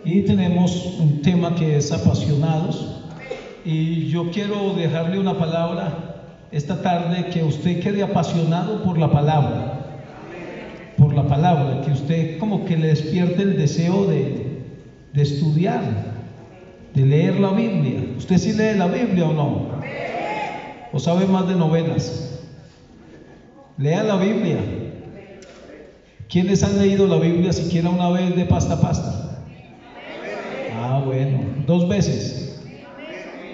y tenemos un tema que es apasionados, y yo quiero dejarle una palabra esta tarde, que usted quede apasionado por la palabra, que usted como que le despierte el deseo de estudiar, de leer la Biblia. ¿Usted sí lee la Biblia o no? ¿O sabe más de novelas? Lea la Biblia. ¿Quiénes han leído la Biblia siquiera una vez de pasta a pasta? Ah, bueno, 2 veces.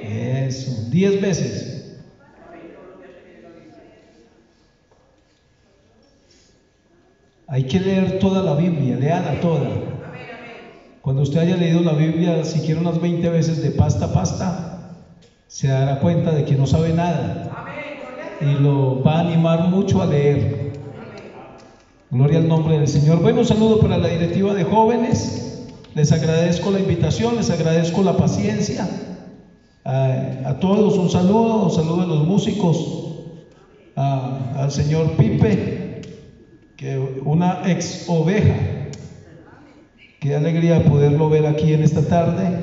Eso, 10 veces. Hay que leer toda la Biblia, léala toda. Cuando usted haya leído la Biblia siquiera unas 20 veces de pasta a pasta, se dará cuenta de que no sabe nada, y lo va a animar mucho a leer. Gloria al nombre del Señor. Bueno, un saludo para la directiva de jóvenes. Les agradezco la invitación, les agradezco la paciencia. A todos un saludo a los músicos, al señor Pipe, que una ex oveja. Qué alegría poderlo ver aquí en esta tarde,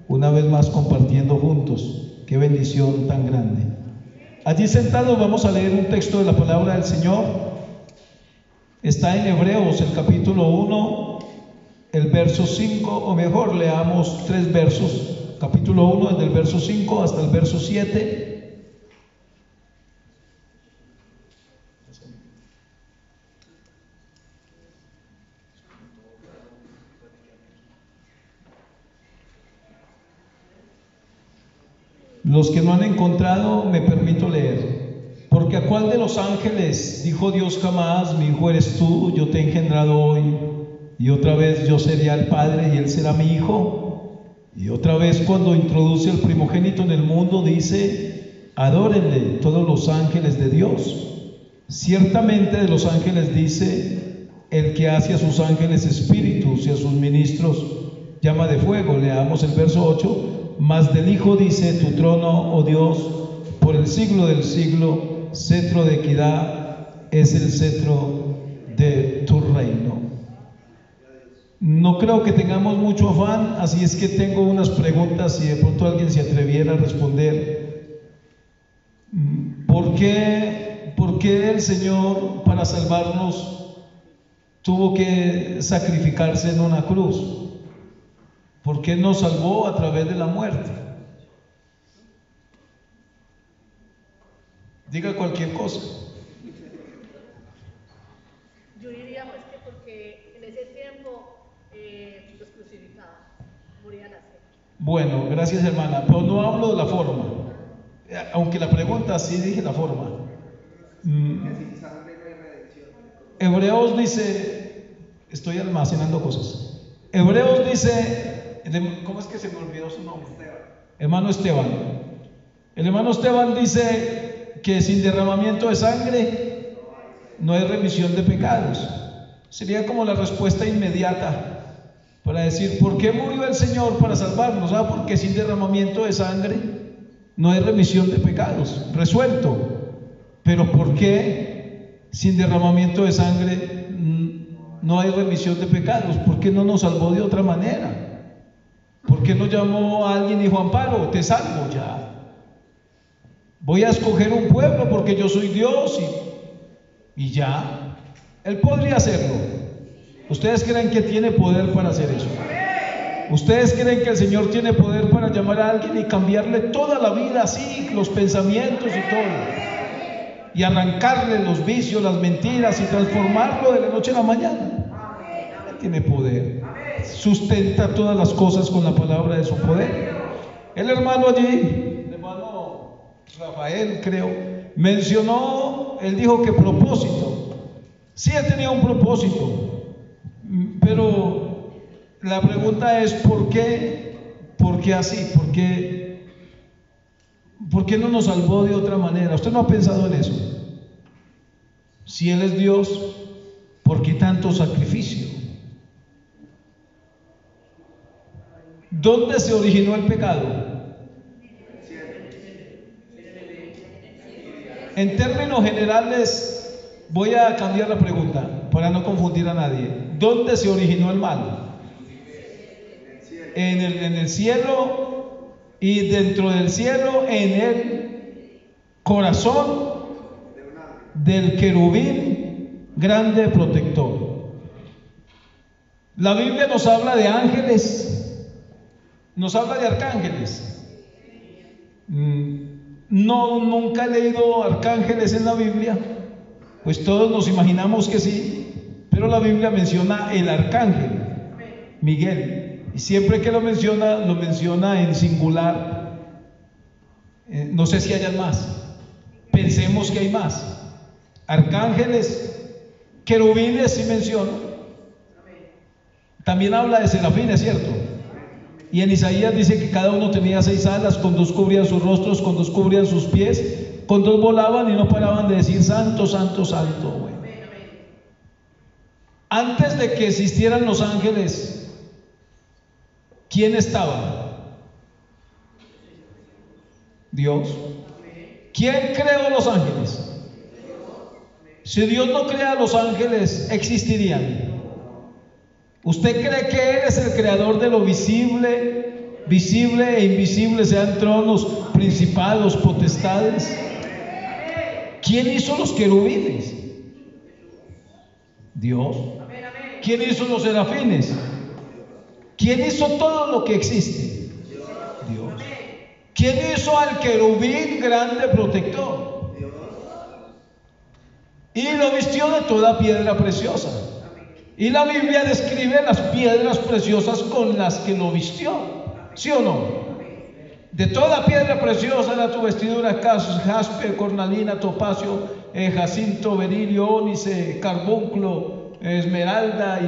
una vez más compartiendo juntos. Qué bendición tan grande. Allí sentados vamos a leer un texto de la palabra del Señor. Está en Hebreos, el capítulo 1, el verso 5, o mejor, leamos 3 versos. Capítulo 1, desde el verso 5 hasta el verso 7. Los que no han encontrado, me permito leer. Porque a cuál de los ángeles dijo Dios jamás: mi hijo eres tú, yo te he engendrado hoy, y otra vez yo seré el padre y él será mi hijo? Y otra vez, cuando introduce al primogénito en el mundo, dice: adórenle todos los ángeles de Dios. Ciertamente de los ángeles dice: el que hace a sus ángeles espíritus y a sus ministros llama de fuego. Leamos el verso 8. Mas del Hijo dice: tu trono, oh Dios, por el siglo del siglo, cetro de equidad es el cetro de tu reino. No creo que tengamos mucho afán, así es que tengo unas preguntas, si de pronto alguien se atreviera a responder. ¿Por qué el Señor, para salvarnos, tuvo que sacrificarse en una cruz? ¿Por qué nos salvó a través de la muerte? Diga cualquier cosa. Yo diría pues que porque en ese tiempo los crucificaban, morían así. Bueno, gracias hermana, pero no hablo de la forma, aunque la pregunta sí dije la forma. Hebreos dice, estoy almacenando cosas. Hebreos dice, ¿cómo es que se me olvidó su nombre? Hermano Esteban. El hermano Esteban dice que sin derramamiento de sangre no hay remisión de pecados. Sería como la respuesta inmediata para decir: ¿por qué murió el Señor para salvarnos? Porque sin derramamiento de sangre no hay remisión de pecados. Resuelto. Pero ¿por qué sin derramamiento de sangre no hay remisión de pecados? ¿Por qué no nos salvó de otra manera? ¿Por qué no llamó a alguien y dijo: Amparo, te salvo ya? Voy a escoger un pueblo porque yo soy Dios y ya. Él podría hacerlo. ¿Ustedes creen que tiene poder para hacer eso? ¿Ustedes creen que el Señor tiene poder para llamar a alguien y cambiarle toda la vida así, los pensamientos y todo? Y arrancarle los vicios, las mentiras, y transformarlo de la noche a la mañana. Él tiene poder. Sustenta todas las cosas con la palabra de su poder. El hermano allí, el hermano Rafael, creo, mencionó, él dijo que propósito. Sí, él tenía un propósito, pero la pregunta es: ¿por qué? ¿Por qué así? ¿Por qué no nos salvó de otra manera? ¿Usted no ha pensado en eso? Si Él es Dios, ¿por qué tanto sacrificio? ¿Dónde se originó el pecado? En términos generales, voy a cambiar la pregunta para no confundir a nadie. ¿Dónde se originó el mal? en el cielo, y dentro del cielo en el corazón del querubín grande protector. La Biblia nos habla de ángeles, nos habla de arcángeles. No, nunca he leído arcángeles en la Biblia, pues todos nos imaginamos que sí, pero la Biblia menciona el arcángel Miguel, y siempre que lo menciona en singular. No sé si hayan más, pensemos que hay más. Arcángeles, querubines sí menciona. También habla de serafines, ¿cierto? Y en Isaías dice que cada uno tenía 6 alas, con 2 cubrían sus rostros, con 2 cubrían sus pies, con 2 volaban y no paraban de decir santo, santo, santo. Bueno. Antes de que existieran los ángeles, ¿quién estaba? Dios. ¿Quién creó los ángeles? Si Dios no crea los ángeles, ¿existirían? ¿Usted cree que Él es el creador de lo visible, visible e invisible, sean tronos, principados, potestades? ¿Quién hizo los querubines? Dios. ¿Quién hizo los serafines? ¿Quién hizo todo lo que existe? Dios. ¿Quién hizo al querubín grande protector? Y lo vistió de toda piedra preciosa. Y la Biblia describe las piedras preciosas con las que lo vistió, ¿sí o no? De toda piedra preciosa era tu vestidura: jaspe, cornalina, topacio, jacinto, berilio, ónice, carbunclo, esmeralda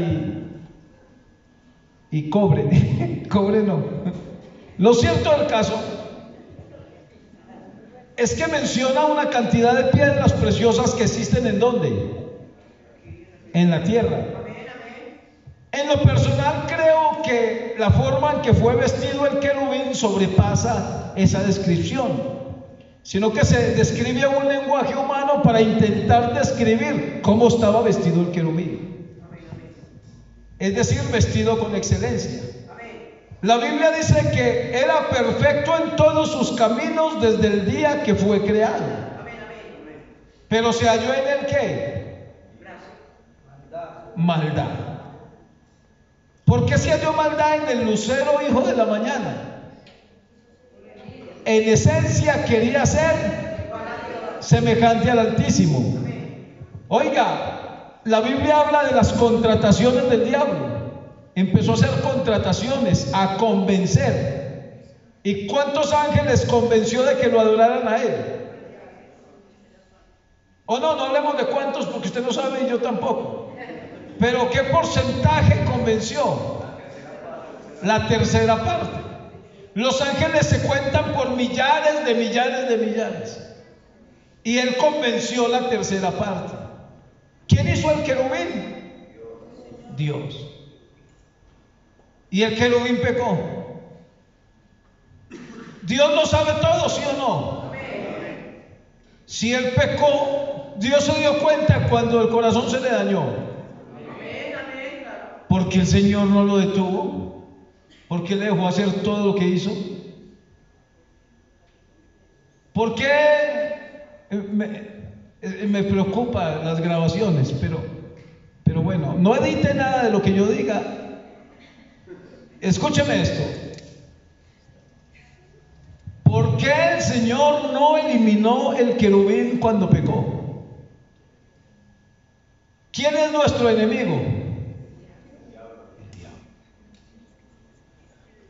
y cobre. Cobre no. Lo cierto del caso es que menciona una cantidad de piedras preciosas que existen ¿en dónde? En la tierra. En lo personal creo que la forma en que fue vestido el querubín sobrepasa esa descripción, sino que se describe un lenguaje humano para intentar describir cómo estaba vestido el querubín, es decir, vestido con excelencia. La Biblia dice que era perfecto en todos sus caminos desde el día que fue creado. Pero se halló en él ¿qué? Maldad. ¿Por qué se halló maldad en el lucero, hijo de la mañana? En esencia quería ser semejante al Altísimo. Oiga, la Biblia habla de las contrataciones del diablo. Empezó a hacer contrataciones, a convencer. ¿Y cuántos ángeles convenció de que lo adoraran a él? O no hablemos de cuántos, porque usted no sabe y yo tampoco. Pero ¿qué porcentaje convenció? La tercera parte. Los ángeles se cuentan por millares de millares de millares. Y él convenció la tercera parte. ¿Quién hizo el querubín? Dios. ¿Y el querubín pecó? Dios lo sabe todo, ¿sí o no? Si él pecó, Dios se dio cuenta cuando el corazón se le dañó. Porque el Señor no lo detuvo, porque le dejó hacer todo lo que hizo. ¿Por qué me preocupa las grabaciones? Pero bueno, no edite nada de lo que yo diga. Escúcheme esto. ¿Por qué el Señor no eliminó el querubín cuando pecó? ¿Quién es nuestro enemigo?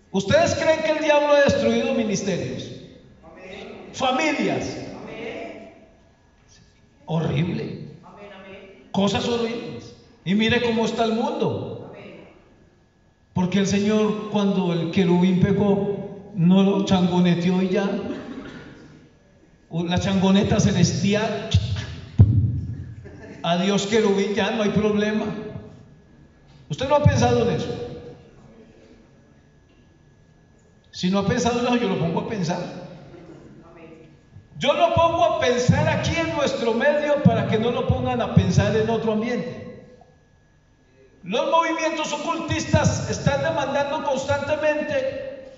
¿Ustedes creen que el diablo ha destruido ministerios? Amén. Familias. Amén. Horrible. Amén. Cosas horribles. Y mire cómo está el mundo. Amén. Porque el Señor, cuando el querubín pecó, no lo changoneteó y ya. La changoneta celestial. Adiós querubín, ya no hay problema. ¿Usted no ha pensado en eso? Si no ha pensado en eso, yo lo pongo a pensar. Yo lo pongo a pensar aquí en nuestro medio para que no lo pongan a pensar en otro ambiente. Los movimientos ocultistas están demandando constantemente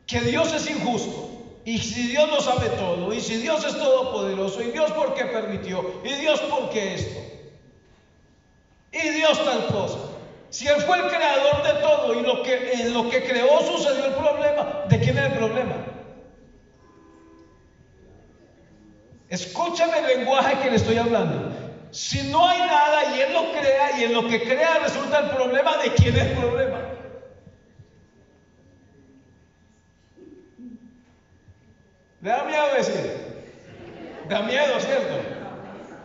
que Dios es injusto. Y si Dios lo sabe todo, y si Dios es todopoderoso, y Dios por qué permitió, y Dios por qué esto, y Dios tal cosa. Si Él fue el creador de todo y en lo que creó sucedió el problema, ¿de quién es el problema? Escúchame el lenguaje que le estoy hablando. Si no hay nada y Él lo crea y en lo que crea resulta el problema, ¿de quién es el problema? ¿Le da miedo decir? Da miedo, ¿cierto?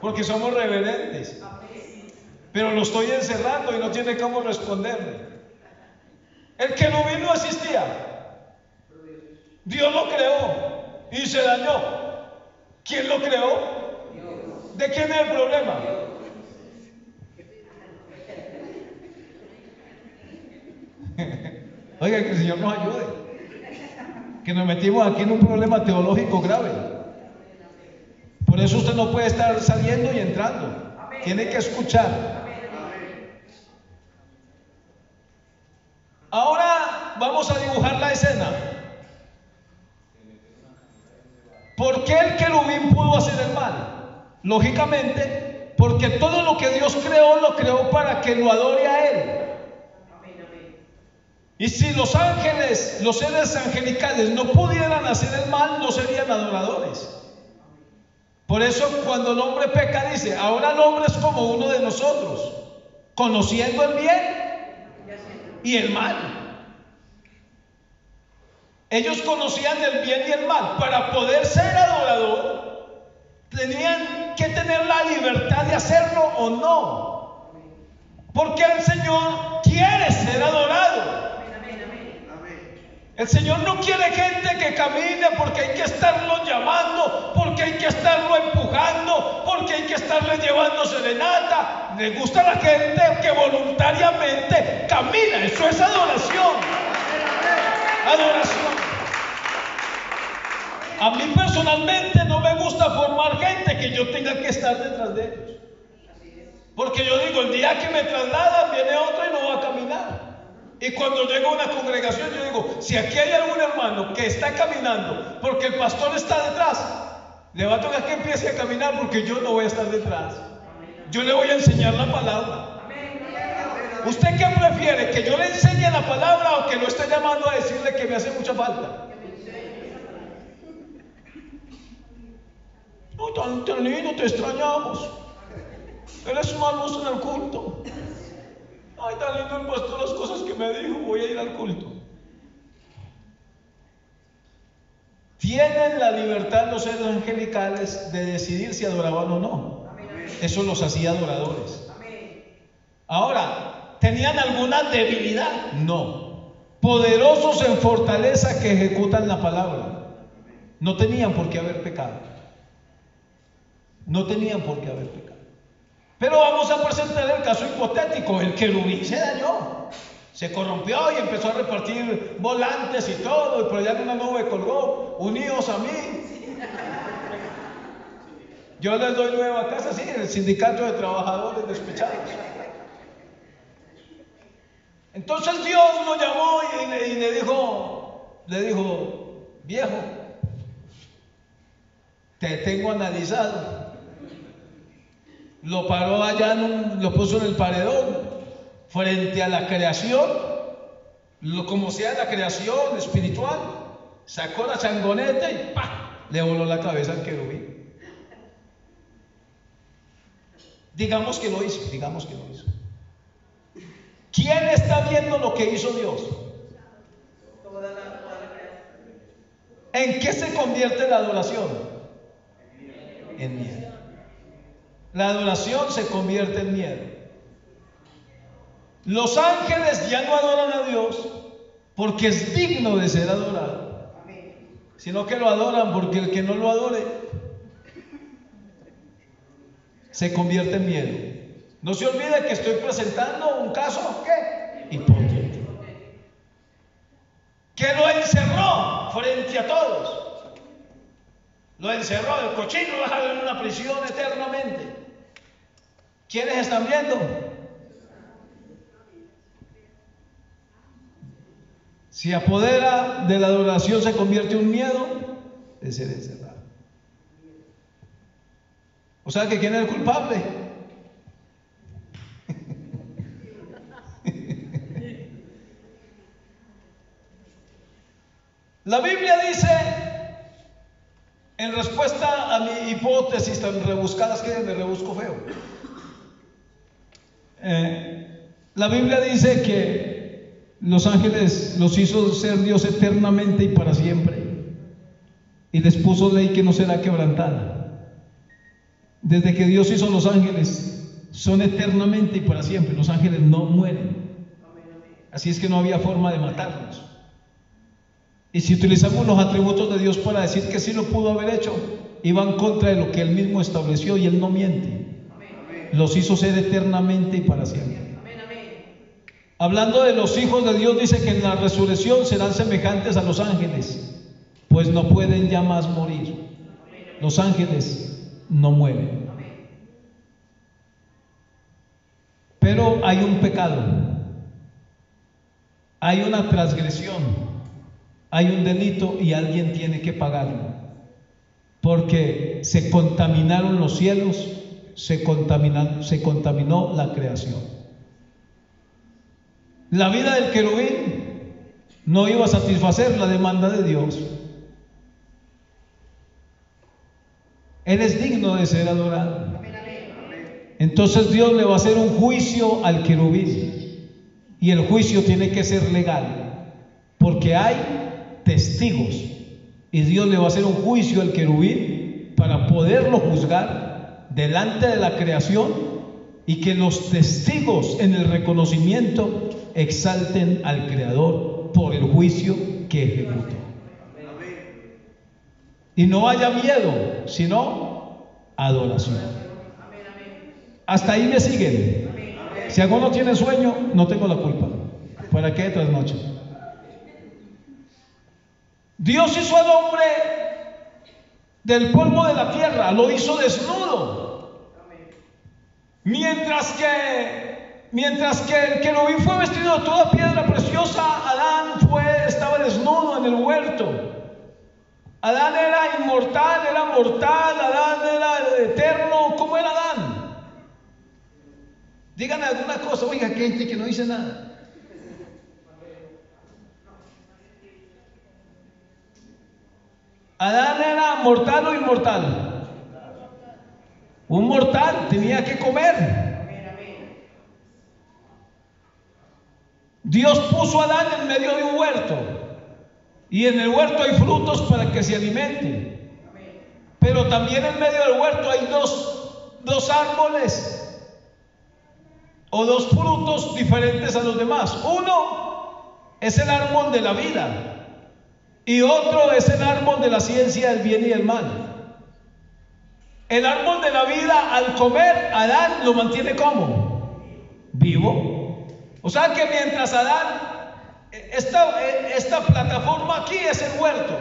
Porque somos reverentes. Pero lo estoy encerrando y no tiene cómo responderme. El querubín no existía. Dios lo creó y se dañó. ¿Quién lo creó? ¿De quién es el problema? Oiga, que el Señor nos ayude. Que nos metimos aquí en un problema teológico grave. Por eso usted no puede estar saliendo y entrando. Tiene que escuchar. Ahora vamos a dibujar la escena. ¿Por qué el querubín pudo hacer el mal? Lógicamente, porque todo lo que Dios creó, lo creó para que lo adore a Él. Y si los ángeles, los seres angelicales no pudieran hacer el mal, no serían adoradores. Por eso cuando el hombre peca dice, ahora el hombre es como uno de nosotros, conociendo el bien y el mal. Ellos conocían el bien y el mal. Para poder ser adorador, tenían que tener la libertad de hacerlo o no. Porque el Señor quiere ser adorado. El Señor no quiere gente que camine porque hay que estarlo llamando, porque hay que estarlo empujando, porque hay que estarle llevando serenata. Le gusta a la gente que voluntariamente camina. Eso es adoración. Adoración. A mí personalmente no me gusta formar gente que yo tenga que estar detrás de ellos. Porque yo digo, el día que me trasladan viene otro y no va a caminar. Y cuando llego a una congregación yo digo, si aquí hay algún hermano que está caminando porque el pastor está detrás, le va a tocar que empiece a caminar porque yo no voy a estar detrás. Yo le voy a enseñar la palabra. ¿Usted qué prefiere? ¿Que yo le enseñe la palabra o que lo esté llamando a decirle que me hace mucha falta? No, tan lindo, te extrañamos. Eres un almuerzo en el culto. Ay, tan lindo el pastor, las cosas que me dijo, voy a ir al culto. Tienen la libertad los seres angelicales de decidir si adoraban o no. Eso los hacía adoradores. Ahora, ¿tenían alguna debilidad? No. Poderosos en fortaleza que ejecutan la palabra. No tenían por qué haber pecado. No tenían por qué haber pecado. Pero vamos a presentar el caso hipotético. El querubín se dañó, se corrompió y empezó a repartir volantes y todo, y por allá en una nube colgó, unidos a mí. Yo les doy nueva casa, sí, el sindicato de trabajadores despechados. Entonces Dios lo llamó y le dijo, viejo, te tengo analizado. Lo paró allá, lo puso en el paredón, frente a la creación, como sea la creación espiritual, sacó la changoneta y ¡pah!, le voló la cabeza al querubín. Digamos que lo hizo. ¿Quién está viendo lo que hizo Dios? ¿En qué se convierte la adoración? En miedo. La adoración se convierte en miedo. Los ángeles ya no adoran a Dios porque es digno de ser adorado, sino que lo adoran porque el que no lo adore se convierte en miedo. No se olvide que estoy presentando un caso ¿qué? Hipotético, que lo encerró frente a todos. Lo encerró, el cochino lo dejó en una prisión eternamente. ¿Quiénes están viendo? Si apodera de la adoración se convierte en un miedo, es ser encerrado. O sea que ¿quién es el culpable? La Biblia dice, en respuesta a mi hipótesis tan rebuscadas que me rebusco feo, la Biblia dice que los ángeles los hizo ser Dios eternamente y para siempre, y les puso ley que no será quebrantada. Desde que Dios hizo los ángeles, son eternamente y para siempre. Los ángeles no mueren. Así es que no había forma de matarlos. Y si utilizamos los atributos de Dios para decir que sí lo pudo haber hecho, iba en contra de lo que Él mismo estableció, y Él no miente. Los hizo ser eternamente y para siempre. Hablando de los hijos de Dios, dice que en la resurrección serán semejantes a los ángeles, pues no pueden ya más morir. Los ángeles no mueren. Pero hay un pecado, hay una transgresión, hay un delito, y alguien tiene que pagarlo, porque se contaminaron los cielos, se contaminó la creación. La vida del querubín no iba a satisfacer la demanda de Dios. Él es digno de ser adorado. Entonces Dios le va a hacer un juicio al querubín, y el juicio tiene que ser legal, porque hay testigos, y Dios le va a hacer un juicio al querubín para poderlo juzgar delante de la creación, y que los testigos en el reconocimiento exalten al Creador por el juicio que ejecutó. Y no haya miedo, sino adoración. Hasta ahí me siguen. Si alguno tiene sueño, no tengo la culpa. ¿Para qué trasnoche? Dios hizo al hombre del polvo de la tierra, lo hizo desnudo. Mientras que el querubín fue vestido de toda piedra preciosa, Adán estaba desnudo en el huerto. Adán era inmortal, era mortal, Adán era eterno. ¿Cómo era Adán? Díganme alguna cosa. Oiga, que gente que no dice nada. ¿Adán era mortal o inmortal? Un mortal, tenía que comer. Dios puso a Adán en medio de un huerto, y en el huerto hay frutos para que se alimente, pero también en medio del huerto hay dos árboles o dos frutos diferentes a los demás. Uno es el árbol de la vida, y otro es el árbol de la ciencia del bien y del mal. El árbol de la vida, al comer, Adán lo mantiene como vivo. O sea que mientras Adán, esta plataforma aquí es el huerto,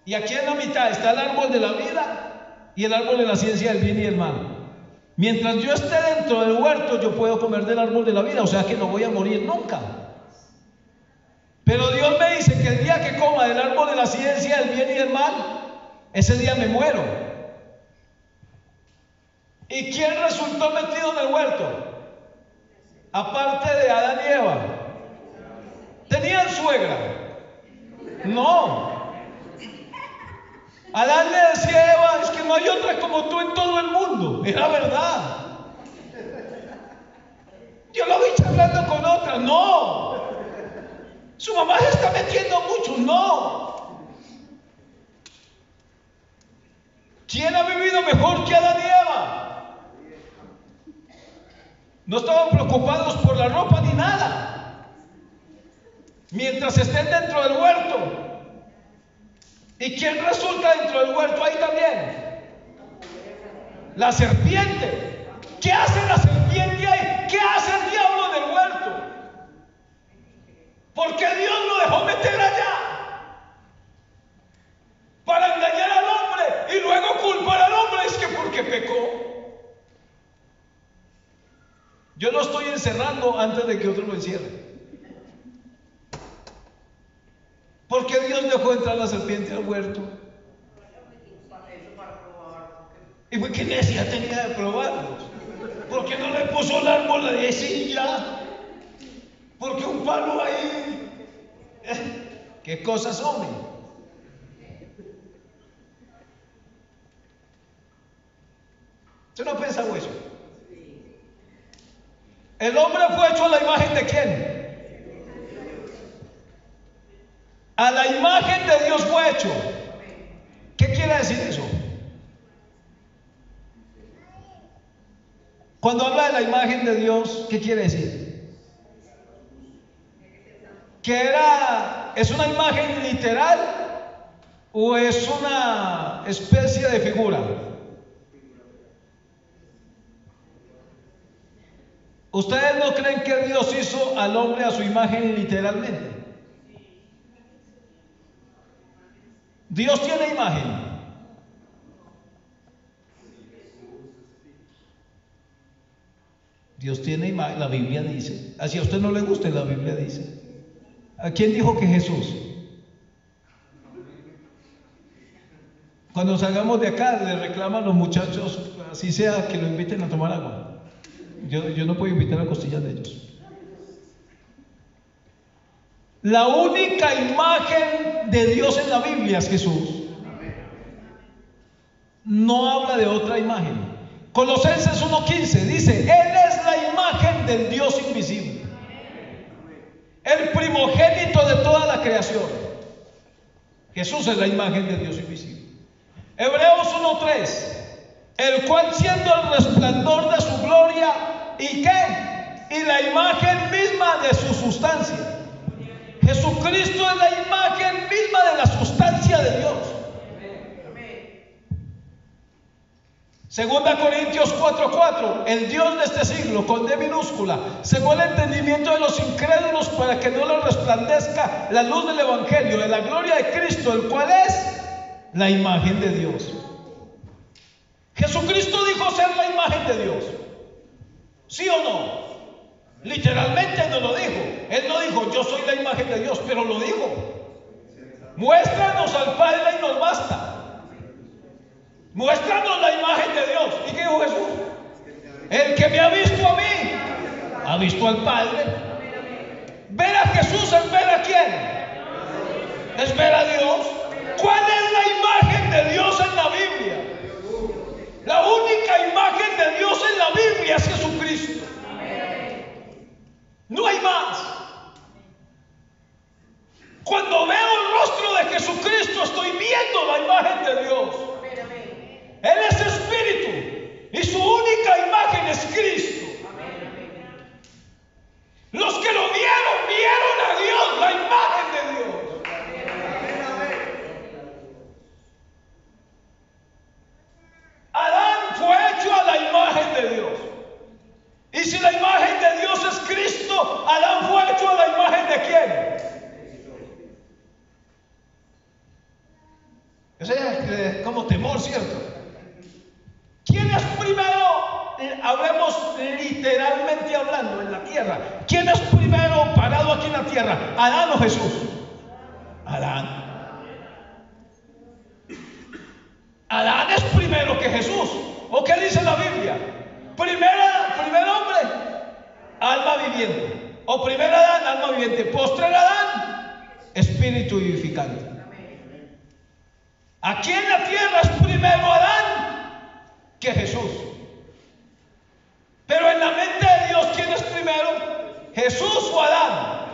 y aquí en la mitad está el árbol de la vida y el árbol de la ciencia del bien y del mal. Mientras yo esté dentro del huerto, yo puedo comer del árbol de la vida, o sea que no voy a morir nunca. Pero Dios me dice que el día que coma del árbol de la ciencia del bien y del mal, ese día me muero. ¿Y quién resultó metido en el huerto? Aparte de Adán y Eva. ¿Tenían suegra? No. Adán le decía a Eva: es que no hay otra como tú en todo el mundo. Era verdad. Yo lo vi charlando con otra. No. Su mamá se está metiendo mucho. No. ¿Quién ha vivido mejor que Adán y Eva? No estaban preocupados por la ropa ni nada. Mientras estén dentro del huerto. ¿Y quién resulta dentro del huerto ahí también? La serpiente. ¿Qué hace la serpiente ahí? ¿Qué hace el diablo en el huerto? ¿Por qué Dios lo dejó meter allá? Para engañar al hombre y luego culpar al hombre. Es que porque pecó. Yo lo estoy encerrando antes de que otro lo encierre. ¿Por qué Dios dejó entrar la serpiente al huerto? ¿Y qué necesidad tenía de probarlos? ¿Por qué no le puso el árbol de sí ya? ¿Por qué un palo ahí? ¿Qué cosas son? ¿Usted no ha pensado eso? El hombre fue hecho a la imagen de ¿quién? A la imagen de Dios fue hecho. ¿Qué quiere decir eso? Cuando habla de la imagen de Dios, ¿qué quiere decir? ¿Que es una imagen literal o es una especie de figura? ¿Ustedes no creen que Dios hizo al hombre a su imagen literalmente? Dios tiene imagen. Dios tiene imagen, la Biblia dice. Así a usted no le guste, la Biblia dice. ¿A quién dijo que Jesús? Cuando salgamos de acá le reclaman los muchachos, así sea que lo inviten a tomar agua. Yo no puedo invitar a costillas de ellos. La única imagen de Dios en la Biblia es Jesús. No habla de otra imagen. Colosenses 1:15 dice: Él es la imagen del Dios invisible, el primogénito de toda la creación. Jesús es la imagen de Dios invisible. Hebreos 1:3: el cual siendo el resplandor de su gloria y ¿qué? Y la imagen misma de su sustancia. Jesucristo es la imagen misma de la sustancia de Dios. Segunda Corintios 4:4: el Dios de este siglo, con D minúscula, cegó el entendimiento de los incrédulos para que no les resplandezca la luz del Evangelio de la gloria de Cristo, el cual es la imagen de Dios. Jesucristo dijo ser la imagen de Dios. ¿Sí o no? Literalmente no lo dijo. Él no dijo yo soy la imagen de Dios, pero lo dijo. Muéstranos al Padre y nos basta. Muéstranos la imagen de Dios. ¿Y qué dijo Jesús? El que me ha visto a mí ha visto al Padre. Ver a Jesús es ver a quién. Es ver a Dios. ¿Cuál es la imagen de Dios en la Biblia? La única imagen de Dios en la Biblia es Jesucristo. No hay más. Cuando veo el rostro de Jesucristo estoy viendo la imagen de Dios. Él es espíritu y su única imagen es Cristo. Los que lo vieron a Dios, la imagen de Dios. Adán fue hecho a la imagen de Dios. Y si la imagen de Dios es Cristo, Adán fue hecho a la imagen de quién. Ese es como temor, ¿cierto? ¿Quién es primero? Hablemos literalmente hablando en la tierra. ¿Quién es primero parado aquí en la tierra? ¿Adán o Jesús? Adán. Adán es primero que Jesús. ¿O qué dice la Biblia? Primer hombre, alma viviente. O primer Adán, alma viviente. Postrer Adán, espíritu vivificante. Aquí en la tierra es primero Adán que Jesús. Pero en la mente de Dios, ¿quién es primero? ¿Jesús o Adán?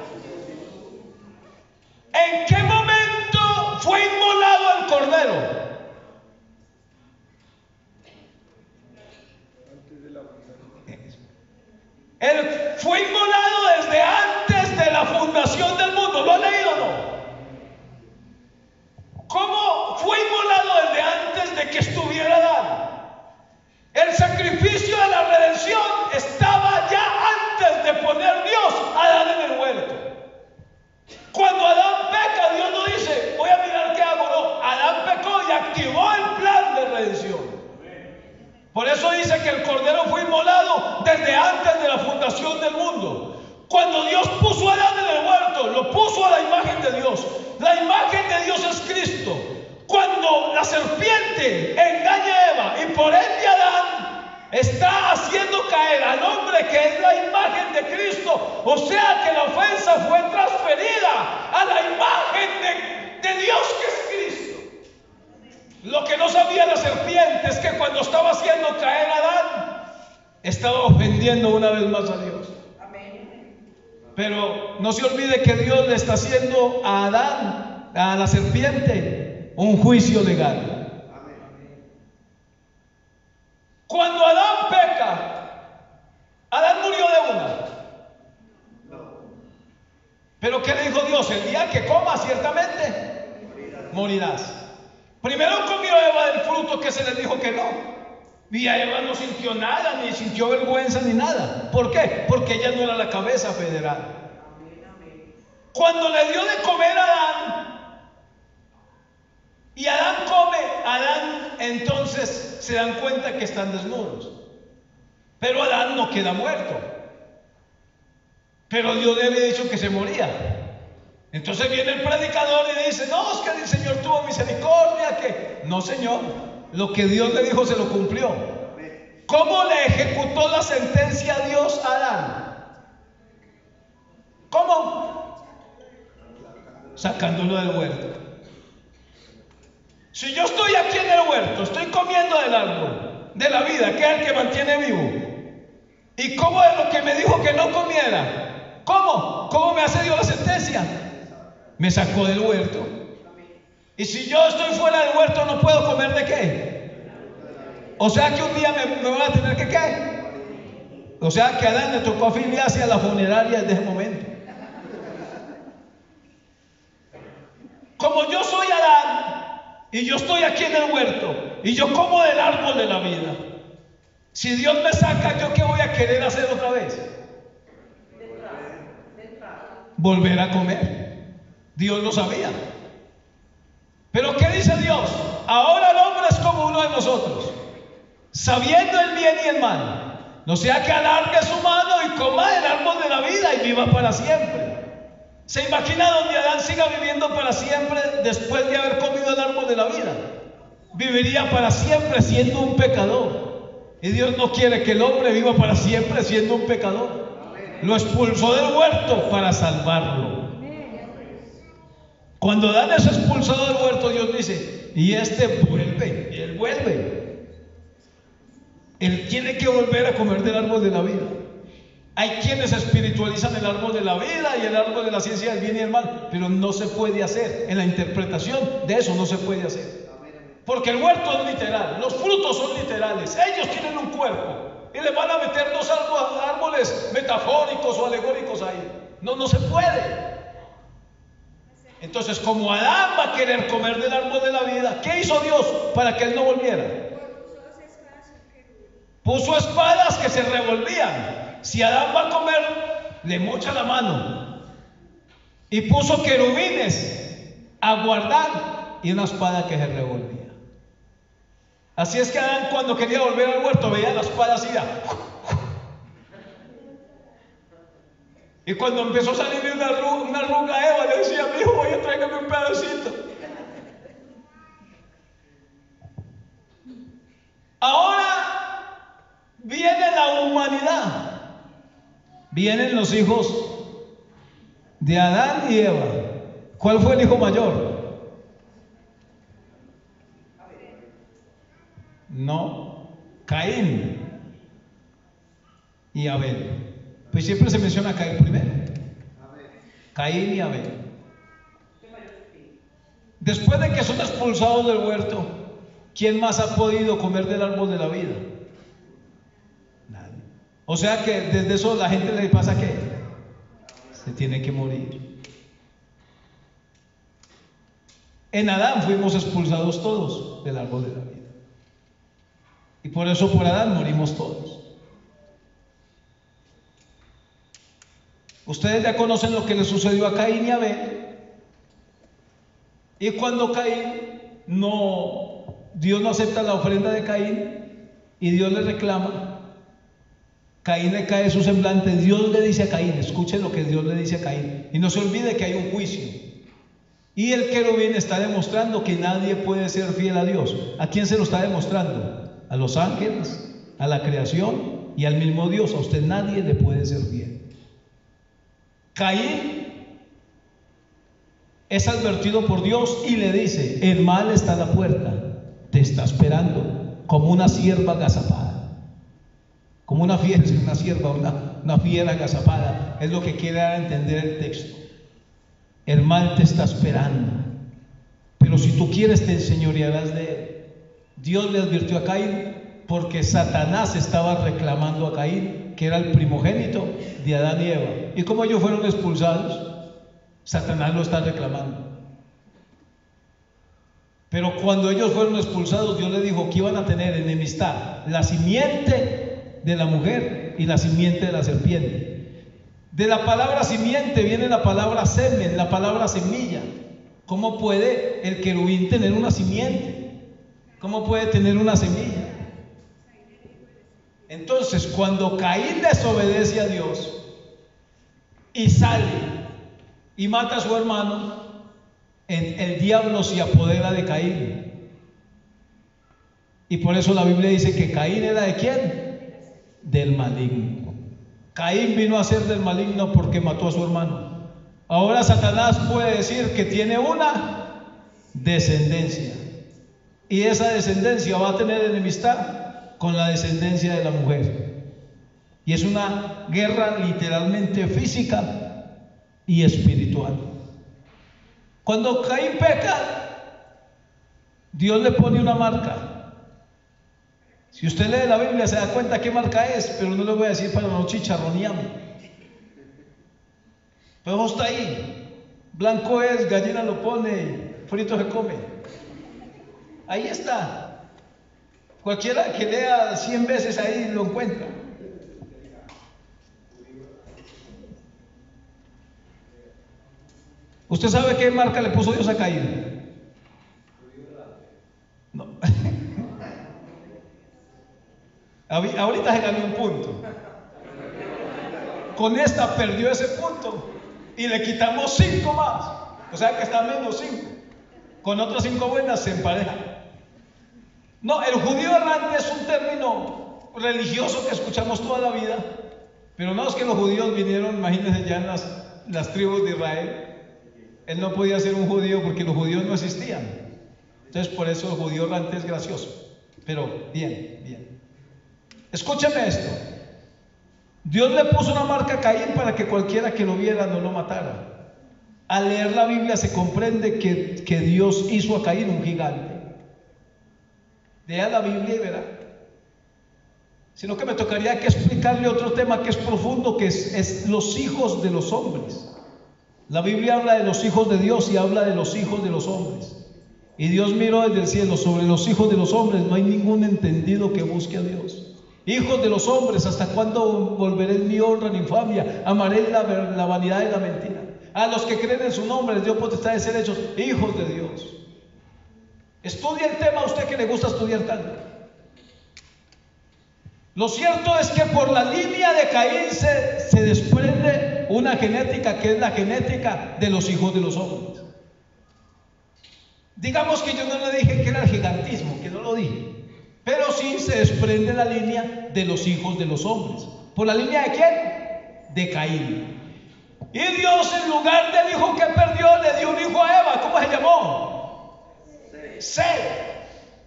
¿En qué momento fue inmolado el cordero? Él fue inmolado desde antes de la fundación del mundo. ¿Lo ha leído o no? ¿Cómo fue inmolado desde antes de que estuviera Adán? El sacrificio de la redención estaba ya antes de poner Dios a Adán en La imagen de Dios es Cristo. Cuando la serpiente engaña a Eva y por ende Adán, está haciendo caer al hombre que es la imagen de Cristo. O sea que la ofensa fue transferida a la imagen de Dios que es Cristo. Lo que no sabía la serpiente es que cuando estaba haciendo caer a Adán, estaba ofendiendo una vez más a Dios. Pero no se olvide que Dios le está haciendo a Adán, a la serpiente, un juicio legal. Cuando Adán peca, Adán murió de una. Pero ¿qué le dijo Dios? El día que comas, ciertamente morirás. Primero comió Eva del fruto que se le dijo que no. Y a Eva no sintió nada, ni sintió vergüenza, ni nada. ¿Por qué? Porque ella no era la cabeza federal. Cuando le dio de comer a Adán, y Adán come, Adán entonces se dan cuenta que están desnudos. Pero Adán no queda muerto. Pero Dios le había dicho que se moría. Entonces viene el predicador y dice: no, es que el Señor tuvo misericordia. Que no, Señor, lo que Dios le dijo se lo cumplió. ¿Cómo le ejecutó la sentencia a Dios a Adán? ¿Cómo? Sacándolo del huerto. Si yo estoy aquí en el huerto, estoy comiendo del árbol de la vida, que es el que mantiene vivo, y como de lo que me dijo que no comiera, ¿cómo me hace Dios la sentencia? Me sacó del huerto. Y si yo estoy fuera del huerto, no puedo comer de qué. O sea que un día me voy a tener que qué. O sea que a Adán le tocó afiliarse a la funeraria desde ese momento. Como yo soy Adán y yo estoy aquí en el huerto y yo como del árbol de la vida, si Dios me saca, ¿yo qué voy a querer hacer otra vez? Volver a comer. Dios lo sabía. Pero ¿qué dice Dios? Ahora el hombre es como uno de nosotros, sabiendo el bien y el mal. No sea que alargue su mano y coma del árbol de la vida y viva para siempre. ¿Se imagina donde Adán siga viviendo para siempre después de haber comido el árbol de la vida? Viviría para siempre siendo un pecador. Y Dios no quiere que el hombre viva para siempre siendo un pecador. Lo expulsó del huerto para salvarlo. Cuando Adán es expulsado del huerto, Dios dice: y este vuelve, y él vuelve. Él tiene que volver a comer del árbol de la vida. Hay quienes espiritualizan el árbol de la vida y el árbol de la ciencia del bien y el mal, pero no se puede hacer. En la interpretación de eso no se puede hacer. Porque el huerto es literal, los frutos son literales. Ellos tienen un cuerpo y le van a meter dos árboles metafóricos o alegóricos ahí. No se puede. Entonces, como Adán va a querer comer del árbol de la vida, ¿qué hizo Dios para que él no volviera? Puso espadas que se revolvían. Si Adán va a comer, le mocha la mano. Y puso querubines a guardar y una espada que se revolvía. Así es que Adán, cuando quería volver al huerto, veía la espada así. Y cuando empezó a salir una arruga a Eva, le decía: mi hijo, oye, tráigame un pedacito. Ahora viene la humanidad. Vienen los hijos de Adán y Eva. ¿Cuál fue el hijo mayor? No, Caín y Abel. Pues siempre se menciona a Caín primero. Caín y Abel. Después de que son expulsados del huerto, ¿quién más ha podido comer del árbol de la vida? Nadie. O sea que desde eso la gente le pasa que se tiene que morir. En Adán fuimos expulsados todos del árbol de la vida. Y por eso por Adán morimos todos. Ustedes ya conocen lo que le sucedió a Caín y a Abel. Y cuando Caín Dios no acepta la ofrenda de Caín y Dios le reclama, Caín le cae su semblante. Dios le dice a Caín, escuche lo que Dios le dice a Caín, y no se olvide que hay un juicio. Y el querubín está demostrando que nadie puede ser fiel a Dios. ¿A quién se lo está demostrando? A los ángeles, a la creación y al mismo Dios. A usted nadie le puede ser fiel. Caín es advertido por Dios y le dice: el mal está a la puerta, te está esperando, como una sierva agazapada. Como una fiera, una fiera agazapada, es lo que quiere dar a entender el texto. El mal te está esperando, pero si tú quieres te enseñorearás de él. Dios le advirtió a Caín porque Satanás estaba reclamando a Caín, que era el primogénito de Adán y Eva. ¿Y cómo ellos fueron expulsados? Satanás lo está reclamando. Pero cuando ellos fueron expulsados, Dios les dijo que iban a tener enemistad, la simiente de la mujer y la simiente de la serpiente. De la palabra simiente viene la palabra semen, la palabra semilla. ¿Cómo puede el querubín tener una simiente? ¿Cómo puede tener una semilla? Entonces, cuando Caín desobedece a Dios y sale y mata a su hermano, el diablo se apodera de Caín. Y por eso la Biblia dice que Caín era ¿de quién? Del maligno. Caín vino a ser del maligno porque mató a su hermano. Ahora Satanás puede decir que tiene una descendencia, y esa descendencia va a tener enemistad con la descendencia de la mujer. Y es una guerra literalmente física y espiritual. Cuando Caín peca, Dios le pone una marca. Si usted lee la Biblia se da cuenta qué marca es, pero no le voy a decir para no chicharronearme. Pero está ahí. Blanco es, gallina lo pone, frito se come. Ahí está. Cualquiera que lea 100 veces ahí lo encuentra. ¿Usted sabe qué marca le puso Dios a Caín? No. Ahorita se ganó un punto. Con esta perdió ese punto y le quitamos 5 más. O sea que está menos 5. Con otras 5 buenas se empareja. No, el judío errante es un término religioso que escuchamos toda la vida. Pero no es que los judíos vinieron, imagínense, ya en las tribus de Israel. Él no podía ser un judío porque los judíos no existían. Entonces por eso el judío errante es gracioso. Pero bien. Escúchame esto. Dios le puso una marca a Caín para que cualquiera que lo viera no lo matara. Al leer la Biblia se comprende que Dios hizo a Caín un gigante. Lea la Biblia y verá. Sino que me tocaría que explicarle otro tema que es profundo, que es los hijos de los hombres. La Biblia habla de los hijos de Dios y habla de los hijos de los hombres. Y Dios miró desde el cielo sobre los hijos de los hombres. No hay ningún entendido que busque a Dios. Hijos de los hombres, ¿hasta cuándo volveré en mi honra en infamia? Amaré la vanidad y la mentira. A los que creen en su nombre les dio potestad de ser hechos hijos de Dios. Estudie el tema a usted que le gusta estudiar tanto. Lo cierto es que por la línea de Caín se desprende una genética que es la genética de los hijos de los hombres. Digamos que yo no le dije que era el gigantismo, que no lo dije, pero sí se desprende la línea de los hijos de los hombres. ¿Por la línea de quién? De Caín. Y Dios, en lugar del hijo que perdió, le dio un hijo a Eva. ¿Cómo se llamó? Seth.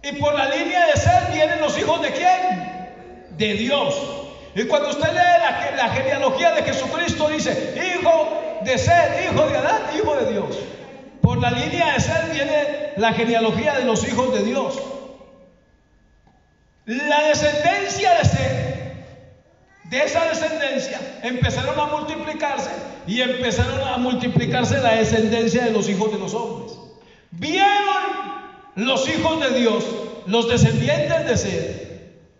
Y por la línea de Seth vienen los hijos de quién? De Dios. Y cuando usted lee la genealogía de Jesucristo, dice hijo de Seth, hijo de Adán, hijo de Dios. Por la línea de Seth viene la genealogía de los hijos de Dios. La descendencia de Seth, de esa descendencia empezaron a multiplicarse, y empezaron a multiplicarse la descendencia de los hijos de los hombres. Vieron los hijos de Dios, los descendientes de Seth,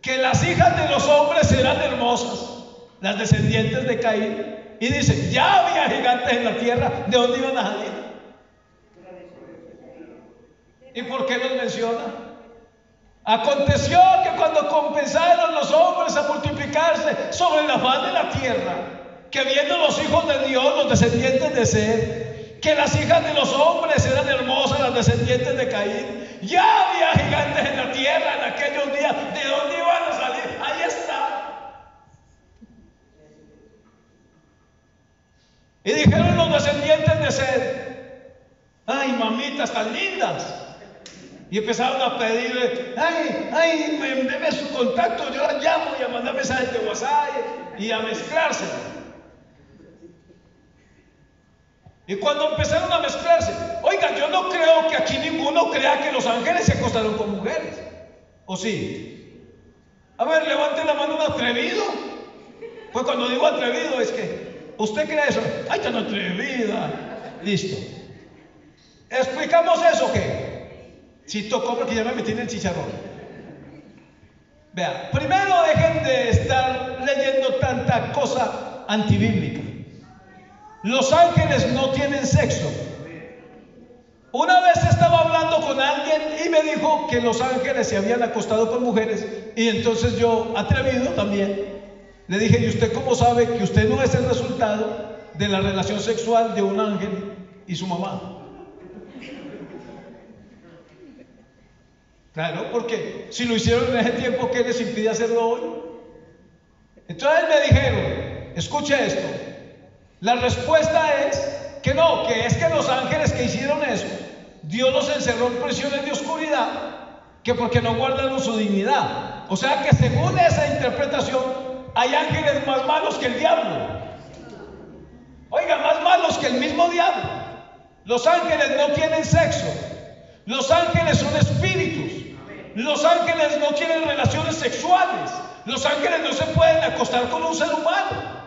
que las hijas de los hombres eran hermosas, las descendientes de Caín, y dicen, ya había gigantes en la tierra, ¿de dónde iban a salir? ¿Y por qué los menciona? Aconteció que cuando comenzaron los hombres a multiplicarse sobre la faz de la tierra, que viendo los hijos de Dios, los descendientes de Seth, que las hijas de los hombres eran hermosas, las descendientes de Caín. Ya había gigantes en la tierra en aquellos días. ¿De dónde iban a salir? Ahí está. Y dijeron los descendientes de Seth: ay, mamitas tan lindas. Y empezaron a pedirle: ay, deme su contacto, yo la llamo, y a mandar mensajes de WhatsApp y a mezclarse. Y cuando empezaron a mezclarse, oiga, yo no creo que aquí ninguno crea que los ángeles se acostaron con mujeres. ¿O sí? A ver, levante la mano un atrevido. Pues cuando digo atrevido es que usted cree eso. Ay, tan atrevida. Listo. ¿Explicamos eso o qué? Si tocó, porque ya me metí en el chicharrón. Vea, primero dejen de estar leyendo tanta cosa antibíblica. Los ángeles no tienen sexo. Una vez estaba hablando con alguien y me dijo que los ángeles se habían acostado con mujeres, y entonces yo, atrevido también, le dije: ¿y usted cómo sabe que usted no es el resultado de la relación sexual de un ángel y su mamá? Claro, porque si lo hicieron en ese tiempo, ¿qué les impide hacerlo hoy? Entonces me dijeron: escuche esto, la respuesta es que no, que es que los ángeles que hicieron eso, Dios los encerró en prisiones de oscuridad, que porque no guardaron su dignidad. O sea que según esa interpretación, hay ángeles más malos que el diablo. Oiga, más malos que el mismo diablo. Los ángeles no tienen sexo. Los ángeles son espíritus. Los ángeles no tienen relaciones sexuales. Los ángeles no se pueden acostar con un ser humano.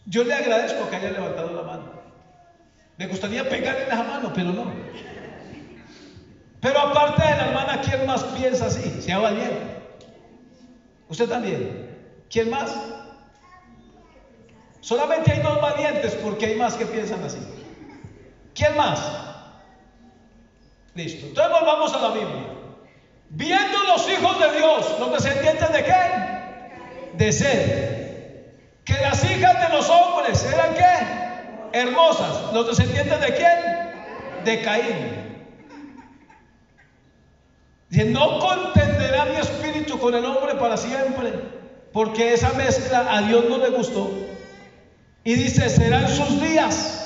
Yo le agradezco que haya levantado la mano. Me gustaría pegarle la mano, pero no. Pero aparte de la hermana, ¿quién más piensa así? Sea valiente. Usted también. ¿Quién más? Solamente hay dos valientes, porque hay más que piensan así. ¿Quién más? Listo. Entonces volvamos a la Biblia. Viendo los hijos de Dios, los descendientes de ¿qué? De Seth, que las hijas de los hombres eran ¿qué? Hermosas. ¿Los descendientes de quién? De Caín. Dice: no contenderá mi espíritu con el hombre para siempre, porque esa mezcla a Dios no le gustó. Y dice: serán sus días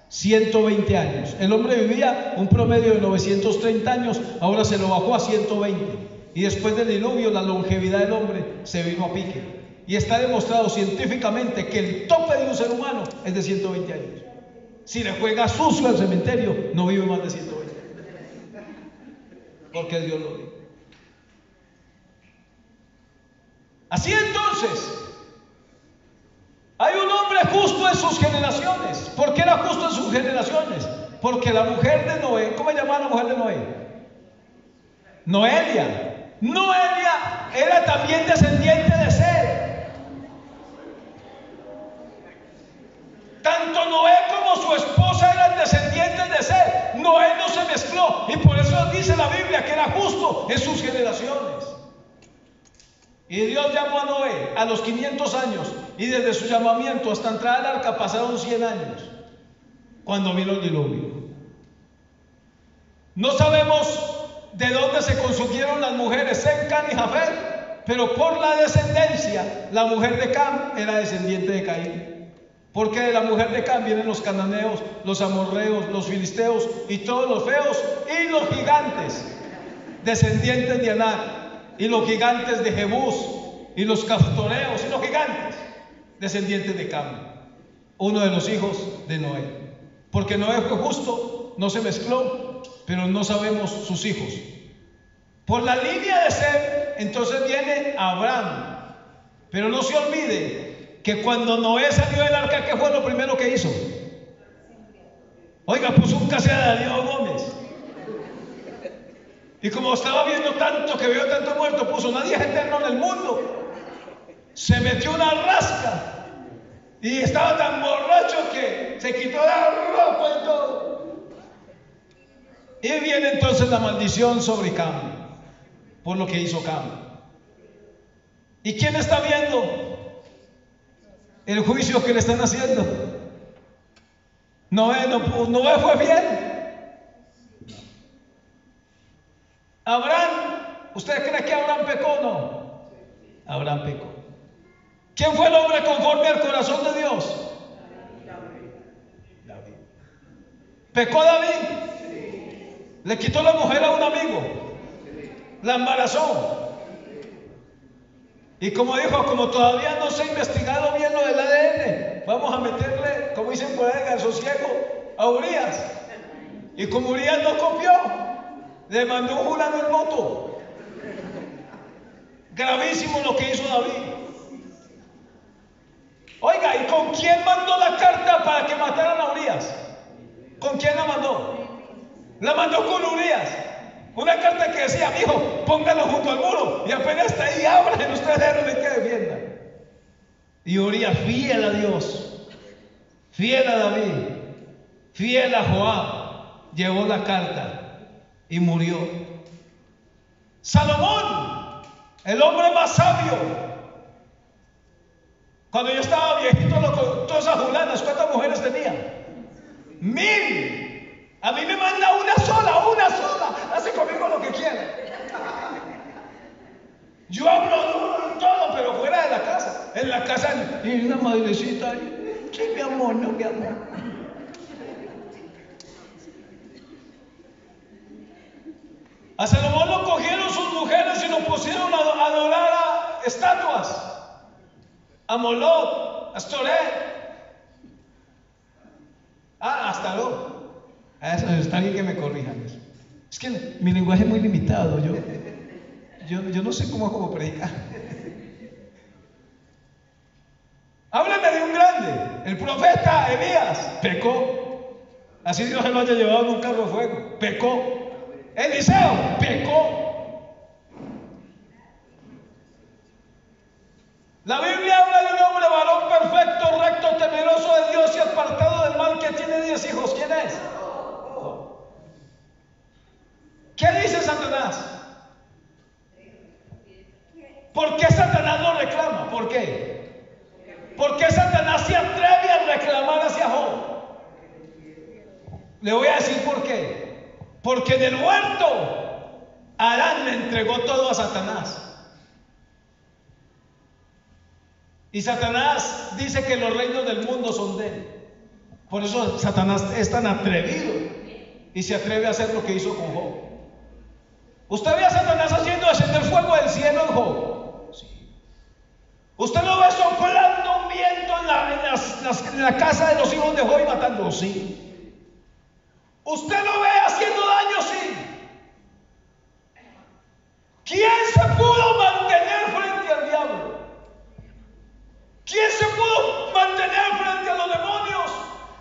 120 años. El hombre vivía un promedio de 930 años, ahora se lo bajó a 120. Y después del diluvio, la longevidad del hombre se vino a pique. Y está demostrado científicamente que el tope de un ser humano es de 120 años. Si le juega sucio al cementerio, no vive más de 120. Porque Dios lo dijo. Así entonces, hay un hombre justo en sus generaciones. ¿Por qué era justo en sus generaciones? Porque la mujer de Noé, ¿cómo se llamaba la mujer de Noé? Noelia. Noelia era también descendiente de Seth. Tanto Noé como su esposa eran descendientes de Seth. Noé no se mezcló, y por eso dice la Biblia que era justo en sus generaciones. Y Dios llamó a Noé a los 500 años, y desde su llamamiento hasta entrar al arca pasaron 100 años, cuando vino el diluvio. No sabemos de dónde se consumieron las mujeres Sem, Cam y Jafet, pero por la descendencia, la mujer de Cam era descendiente de Caín. Porque de la mujer de Cam vienen los cananeos, los amorreos, los filisteos y todos los feos, y los gigantes, descendientes de Anak, y los gigantes de Jebús, y los caftoreos, y los gigantes, descendientes de Cam, uno de los hijos de Noé. Porque Noé fue justo, no se mezcló, pero no sabemos sus hijos. Por la línea de Seth, entonces viene Abraham. Pero no se olvide que cuando Noé salió del arca, ¿qué fue lo primero que hizo? Oiga, puso un casete de Darío Gómez. Y como estaba viendo tanto, que vio tanto muerto, puso: nadie es eterno en el mundo. Se metió una rasca y estaba tan borracho que se quitó la ropa y todo. Y viene entonces la maldición sobre Cam, por lo que hizo Cam. ¿Y quién está viendo el juicio que le están haciendo? Noé fue fiel. Abraham, ¿usted cree que Abraham pecó o no? Abraham pecó. ¿Quién fue el hombre conforme al corazón de Dios? David. ¿Pecó David? ¿Le quitó la mujer a un amigo? ¿La embarazó? Y como dijo, como todavía no se ha investigado bien lo del ADN, vamos a meterle, como dicen por ahí, al sosiego a Urias. Y como Urias no copió, le mandó un jurado el voto. Gravísimo lo que hizo David. Oiga, ¿y con quién mandó la carta para que mataran a Urias? ¿Con quién la mandó? La mandó con Urias. Una carta que decía, hijo, póngalo junto al muro y apenas está ahí, abran ustedes, no le que defiendan. Y Urias, fiel a Dios, fiel a David, fiel a Joab, llevó la carta y murió. Salomón, el hombre más sabio. Cuando yo estaba viejito, todas esas julanas, ¿cuántas mujeres tenía? 1000. A mí me manda una sola, hace conmigo lo que quiera. Yo hablo duro y todo, pero fuera de la casa. En la casa, y una madrecita ahí, sí, mi amor, no, mi amor. A Salomón lo cogieron sus mujeres y lo pusieron a adorar a estatuas, a Moloch, a Astoret, a Astarot. Está bien que me corrijan eso. Es que mi lenguaje es muy limitado. Yo no sé cómo predicar. Háblame de un grande. El profeta Elías pecó. Así Dios se lo haya llevado en un carro de fuego. Pecó. Eliseo pecó. La Biblia habla de un hombre varón perfecto, recto, temeroso de Dios y apartado del mal, que tiene 10 hijos. ¿Quién es? ¿Qué dice Satanás? ¿Por qué Satanás lo reclama? ¿Por qué? ¿Por qué Satanás se atreve a reclamar hacia Job? Le voy a decir por qué. Porque en el huerto Adán le entregó todo a Satanás. Y Satanás dice que los reinos del mundo son de él. Por eso Satanás es tan atrevido y se atreve a hacer lo que hizo con Job. ¿Usted ve a Satanás haciendo descender fuego del cielo en Job? Sí. ¿Usted lo ve soplando un viento en la casa de los hijos de Job y matando? Sí. ¿Usted lo ve haciendo daño? Sí. ¿Quién se pudo mantener frente al diablo? ¿Quién se pudo mantener frente a los demonios?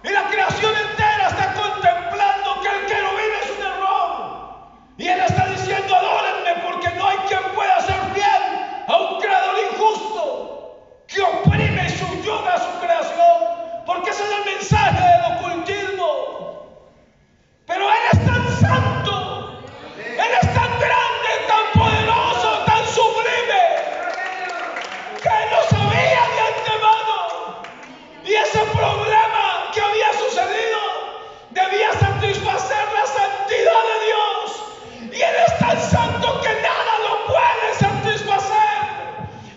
Y la creación entera está contemplando que el querubín es un error. Y él está diciendo, adórenme, porque no hay quien pueda hacer bien a un creador injusto que oprime y subyuga a su creación, porque ese es el mensaje del ocultismo. Pero él es tan santo, él es tan grande, tan poderoso, tan sublime, que él lo sabía de antemano. Y ese problema que había sucedido debía satisfacer la santidad de Dios. Y él es tan santo que nada lo puede satisfacer.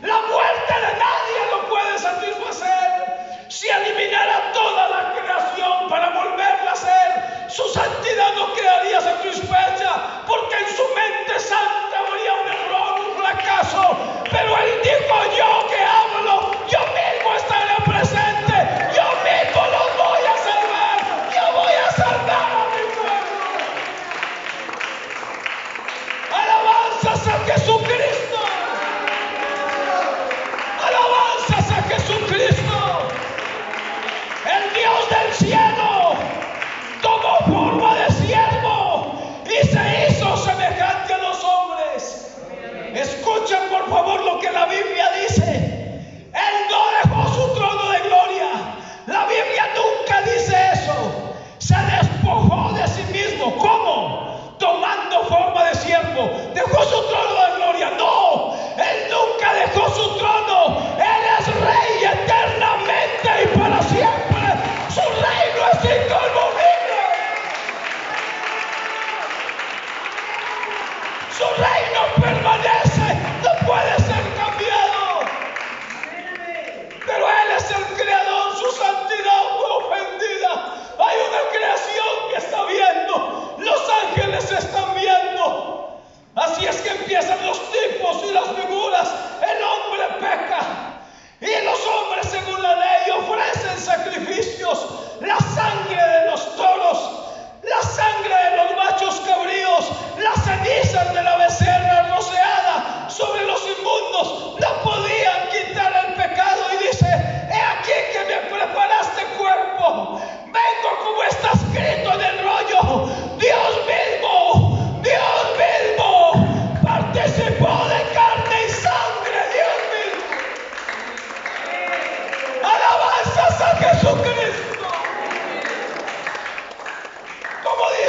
La muerte de nadie lo puede satisfacer. Si eliminara toda la creación para volverla a ser, su santidad no quedaría satisfecha, porque en su mente santa habría un error, un fracaso. Pero él dijo, yo que hablo, yo mismo estaré presente, yo mismo los voy a salvar, yo voy a salvar a mi pueblo.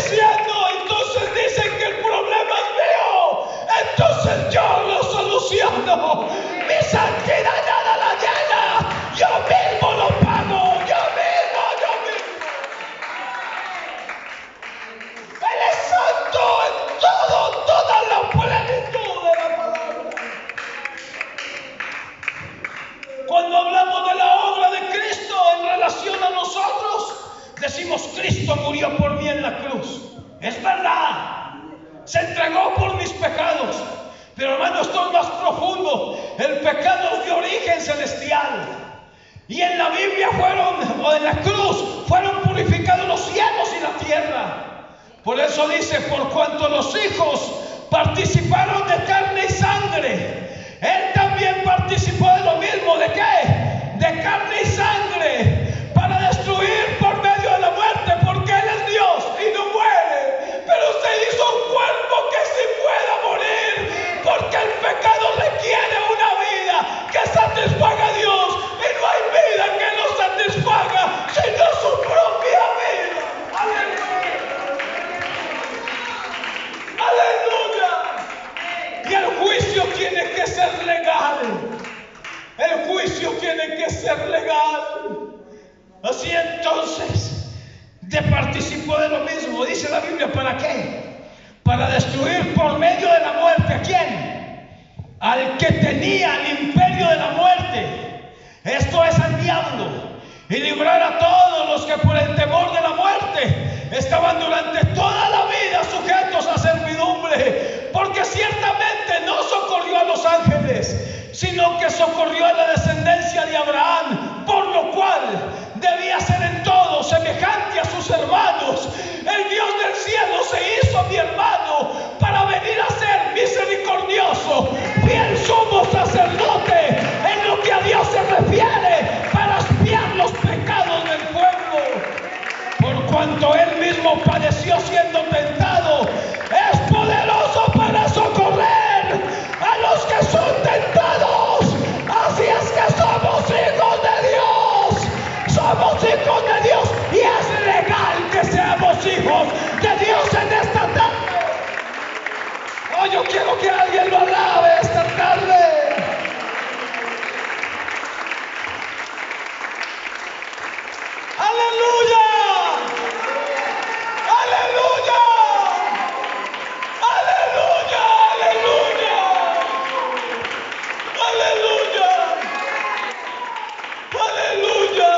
diciendo, entonces dicen que el problema es mío, entonces yo lo soluciono. Mi santidad nada la llena, yo mismo lo pago, yo mismo. Él es santo en toda la plenitud de la palabra. Cuando hablamos de la obra de Cristo en relación a nosotros, decimos: Cristo murió por mí en la cruz. Es verdad, se entregó por mis pecados. Pero hermano, esto es más profundo. El pecado es de origen celestial. Y en la Biblia en la cruz fueron purificados los cielos y la tierra. Por eso dice: por cuanto los hijos participaron de carne y sangre, Él también participó de lo mismo. ¿De qué? De carne y sangre, para destruir por medio de la muerte, porque Él es Dios y no muere. Pero usted hizo un cuerpo que sí pueda morir, porque el pecado requiere una vida que satisfaga a Dios, y no hay vida que lo satisfaga sino su propia vida. Aleluya. Aleluya. Y el juicio tiene que ser legal. El juicio tiene que ser legal. Así entonces, te participó de lo mismo. Dice la Biblia: ¿para qué? Para destruir por medio de la muerte. ¿A quién? Al que tenía el imperio de la muerte. Esto es al diablo. Y librar a todos los que por el temor de la muerte estaban durante toda la vida sujetos a servidumbre. Porque ciertamente no socorrió a los ángeles, sino que socorrió a la descendencia de Abraham, por lo cual debía ser en todo semejante a sus hermanos. El Dios del cielo se hizo mi hermano para venir a ser misericordioso, fiel sumo sacerdote en lo que a Dios se refiere, para expiar los pecados del pueblo. Por cuanto Él mismo padeció siendo tentado, es poderoso para socorrer a los que son tentados. Así es que somos hijos de Dios. Somos hijos de Dios y es legal que seamos hijos de Dios en esta tarde. Oh, yo quiero que alguien lo alabe esta tarde. ¡Aleluya! ¡Aleluya! ¡Aleluya! ¡Aleluya! ¡Aleluya! ¡Aleluya!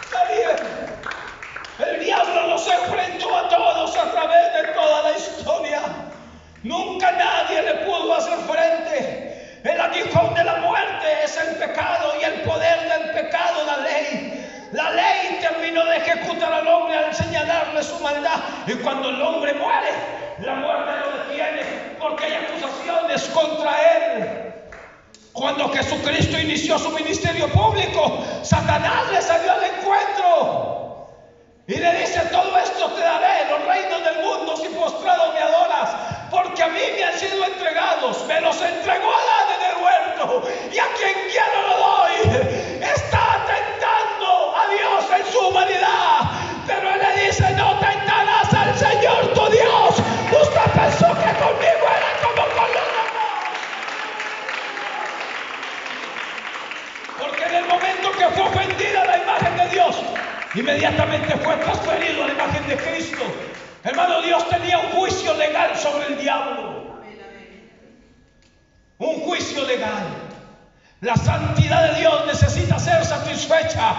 Está bien. El diablo los enfrentó a todos a través de toda la historia. Nunca nadie le pudo hacer frente. El aguijón de la muerte es el pecado, y el poder del pecado, la ley. La ley terminó de ejecutar al hombre al señalarle su maldad. Y cuando el hombre muere, la muerte lo detiene, porque hay acusaciones contra él. Cuando Jesucristo inició su ministerio público, Satanás le salió al encuentro y le dice: todo esto te daré, los reinos del mundo, si postrado me adoras, porque a mí me han sido entregados. Me los entregó Adán en el huerto, y a quien quiero lo doy. Está tentando a Dios en su humanidad, pero Él le dice: no tentarás al Señor tu Dios. Usted pensó que conmigo era como con los demás. Porque en el momento que fue ofendida la imagen de Dios, inmediatamente fue transferido a la imagen de Cristo. Hermano, Dios tenía un juicio legal sobre el diablo. Un juicio legal. La santidad de Dios necesita ser satisfecha,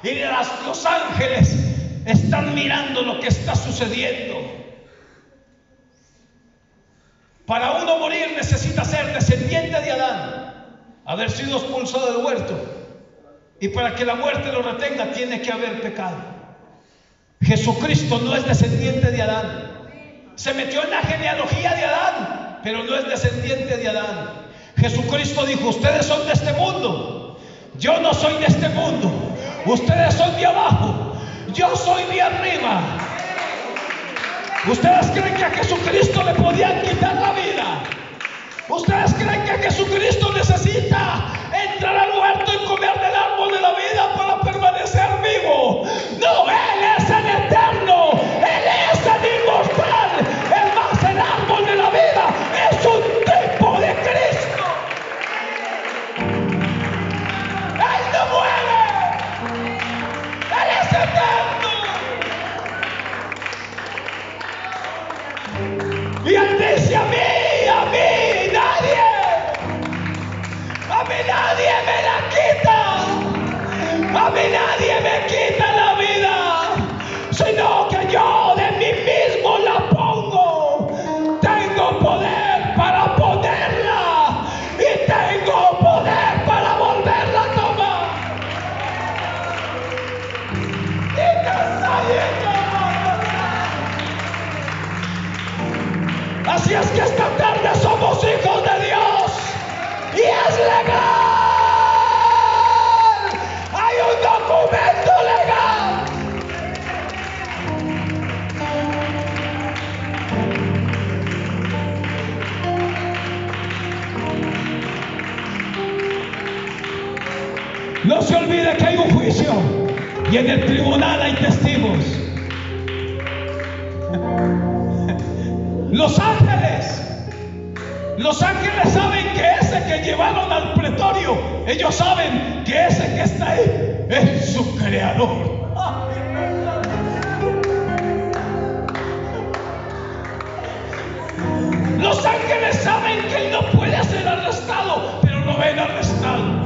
y los ángeles están mirando lo que está sucediendo. Para uno morir necesita ser descendiente de Adán, haber sido expulsado del huerto. Y para que la muerte lo retenga, tiene que haber pecado. Jesucristo no es descendiente de Adán. Se metió en la genealogía de Adán, pero no es descendiente de Adán. Jesucristo dijo: ustedes son de este mundo, yo no soy de este mundo. Ustedes son de abajo, yo soy de arriba. ¿Ustedes creen que a Jesucristo le podían quitar la vida? ¿Ustedes creen que Jesucristo necesita entrar al huerto y comer de mí nadie me la quita. A mí nadie me quita la vida, sino que yo de mí mismo la pongo. Tengo poder para ponerla y tengo poder para volverla a tomar. Así es que esta tarde somos hijos de Dios y es legal. Hay un documento legal. No se olvide que hay un juicio y en el tribunal hay testigos. Los ángeles saben que ese que llevaron al pretorio, ellos saben que ese que está ahí es su creador. Los ángeles saben que él no puede ser arrestado, pero lo ven arrestado.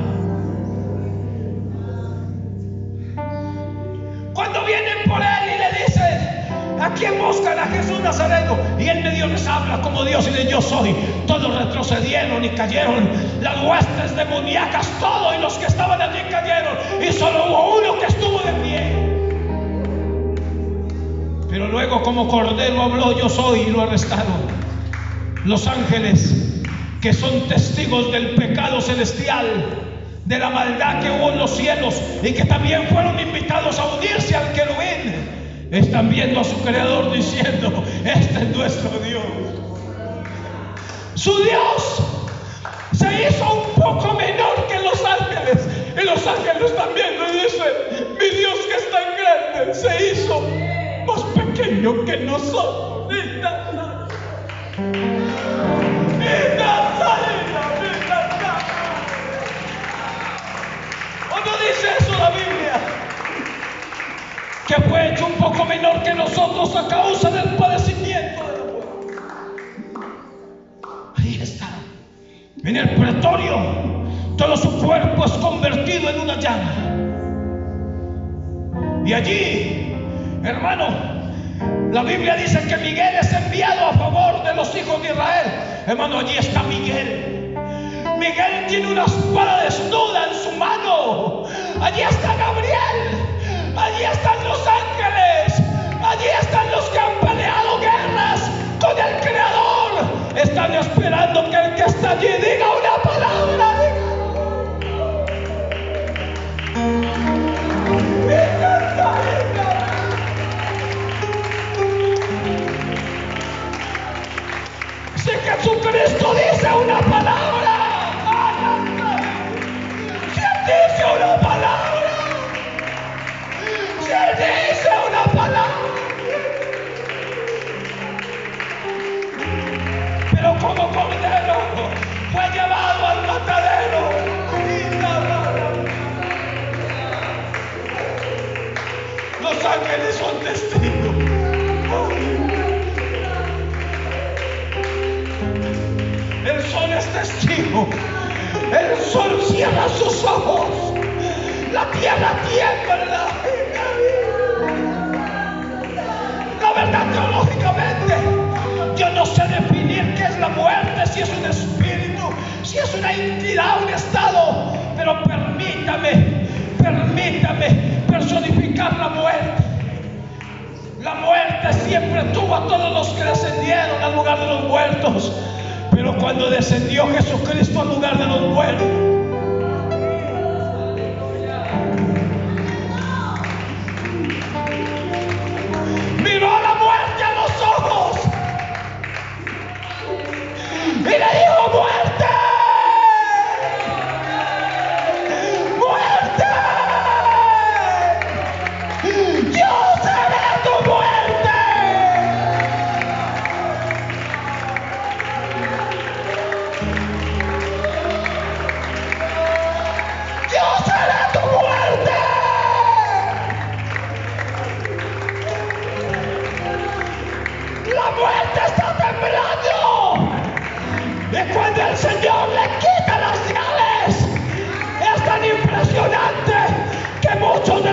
Cuando vienen por él y le dicen: ¿a quién buscan? A Jesús Nazareno. Y él medio les habla como Dios y de yo soy. Todos retrocedieron y cayeron. Las huestes demoníacas, todos, y los que estaban allí cayeron. Y solo hubo uno que estuvo de pie. Pero luego, como cordero, habló: yo soy, y lo arrestaron. Los ángeles, que son testigos del pecado celestial, de la maldad que hubo en los cielos, y que también fueron invitados a unirse al querubín, están viendo a su creador diciendo: este es nuestro Dios. Su Dios se hizo un poco menor que los ángeles, y los ángeles también le dicen: mi Dios, que es tan grande, se hizo más pequeño que nosotros. ¿O no dice eso la Biblia? Que fue hecho un poco menor que nosotros a causa del padecimiento de la muerte. Ahí está, en el pretorio, todo su cuerpo es convertido en una llaga. Y allí, hermano, la Biblia dice que Miguel es enviado a favor de los hijos de Israel. Hermano, allí está Miguel. Miguel tiene una espada desnuda en su mano. Allí está Gabriel. Allí están los ángeles. Allí están los que han peleado guerras con el Creador. Están esperando que el que está allí diga una palabra. Si Jesucristo dice una palabra, si Él dice una palabra, si Él dice una palabra, pero como cordero fue llevado al matadero. Los ángeles son testigos. El sol es testigo. El sol cierra sus ojos. La tierra tiembla. La verdad, teológicamente, yo no sé definir qué es la muerte, si es un espíritu, si es una entidad, un estado, pero permítame personificar la muerte. La muerte siempre tuvo a todos los que descendieron al lugar de los muertos, pero cuando descendió Jesucristo al lugar de los muertos, miró a la muerte a los ojos y le dijo: muerte, muerte, yo seré tu muerte.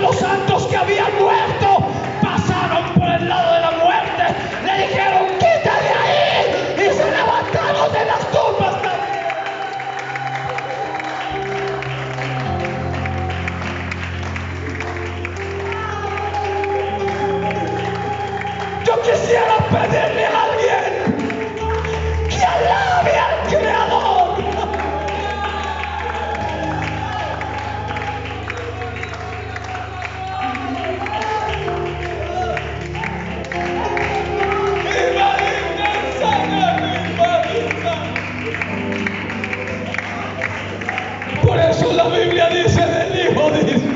los santos que habían muerto pasaron por el lado de la muerte, le dijeron: quita de ahí, y se levantaron de las tumbas también. Yo quisiera pedirle a alguien que alabe al Creador. Por eso la Biblia dice del Hijo, dice: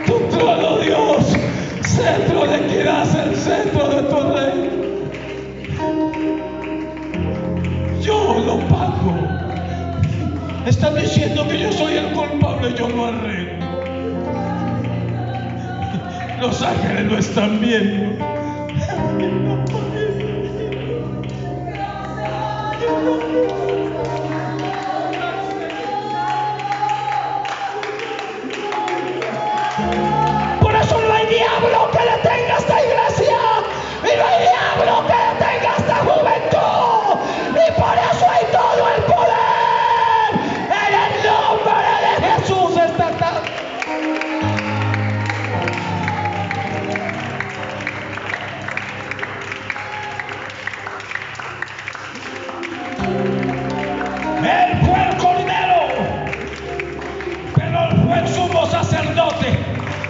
tu trono, Dios, centro de equidad, es el centro de tu reino. Yo lo pago. Están diciendo que yo soy el culpable, yo lo arreglo. Los ángeles lo están viendo. Por eso no hay diablo que detenga esta iglesia, y no hay diablo que detenga esta juventud, y por eso hay todo el poder en el nombre de Jesús esta tarde. Él fue el Cordero, pero él fue el sumo sacerdote.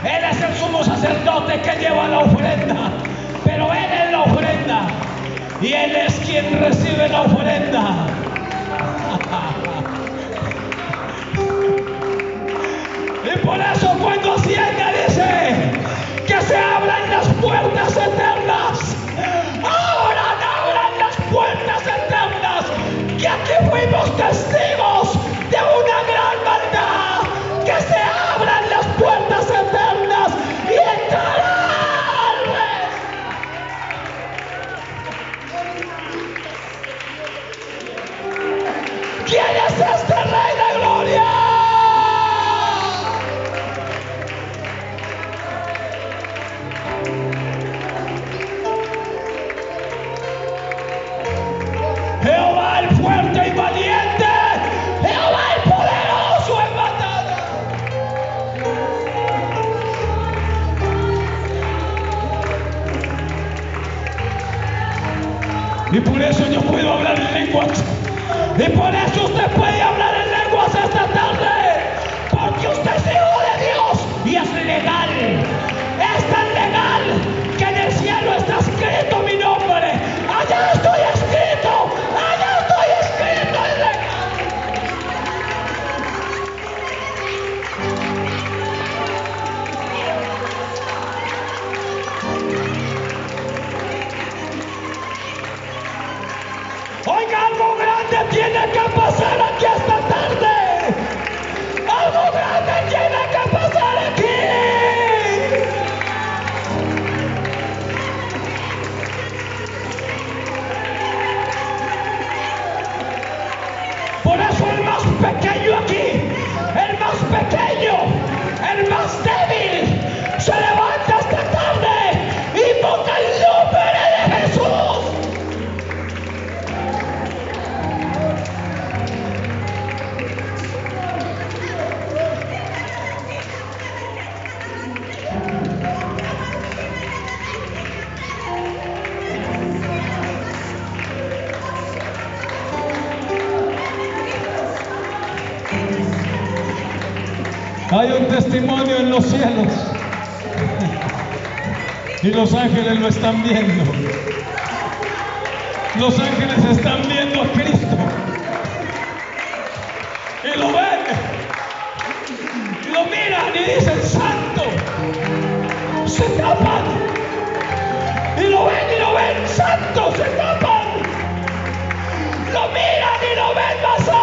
Él es el sumo sacerdote que lleva la ofrenda, pero él es la ofrenda y él es quien recibe la ofrenda. Y por eso cuando asciende dice que se abran las puertas eternas. Ahora abran las puertas eternas, que aquí fuimos testigos de una gran maldad. Que se abran las puertas eternas y entrará al Rey. ¿Quién es este Rey de Gloria? Jehová el fuerte y valiente, Jehová el poderoso en batalla. Y por eso yo puedo hablar en lenguas. Y por eso usted puede hablar en lenguas esta tarde. Porque usted es hijo de Dios y es legal. Es tan legal que en el cielo está escrito mi nombre. Allá estoy escrito. Allá estoy escrito. Es legal. Oiga, algo grande tiene que pasar aquí esta tarde. Algo grande tiene que pasar aquí. Por eso el más pequeño aquí, el más pequeño, el más débil, se levanta esta tarde y invoca el nombre de Jesús. Hay un testimonio en los cielos y los ángeles lo están viendo. Los ángeles están viendo a Cristo y lo ven, y lo miran y dicen: santo. Se tapan y lo ven, santo. Se tapan, lo miran y lo ven más santo.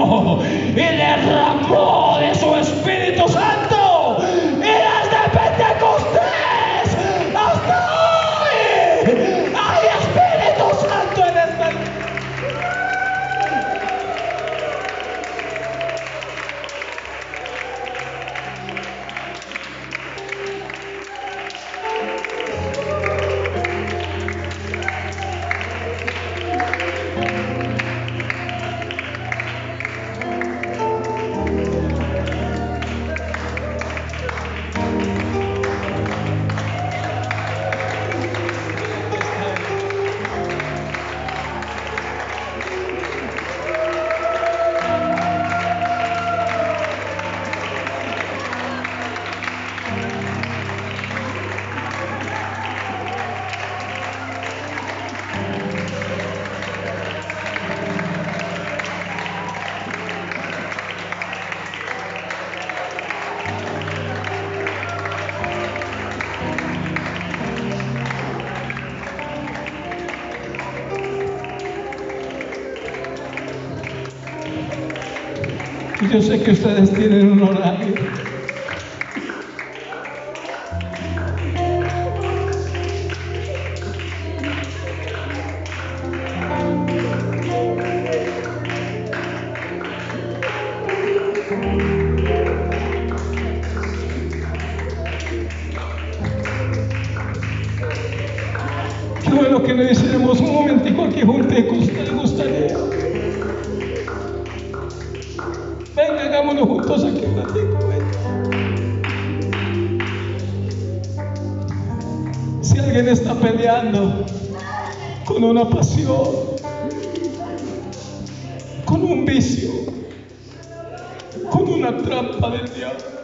llenó y derramó de su Espíritu Santo. Y desde Pentecostés hasta hoy hay Espíritu Santo en esta iglesia. Yo sé que ustedes tienen un horario. Qué bueno que le hiciéramos un momentico aquí juntos, ¿les gustaría? Venga, hagámonos juntos aquí un ratito. Si alguien está peleando con una pasión, con un vicio, con una trampa del diablo,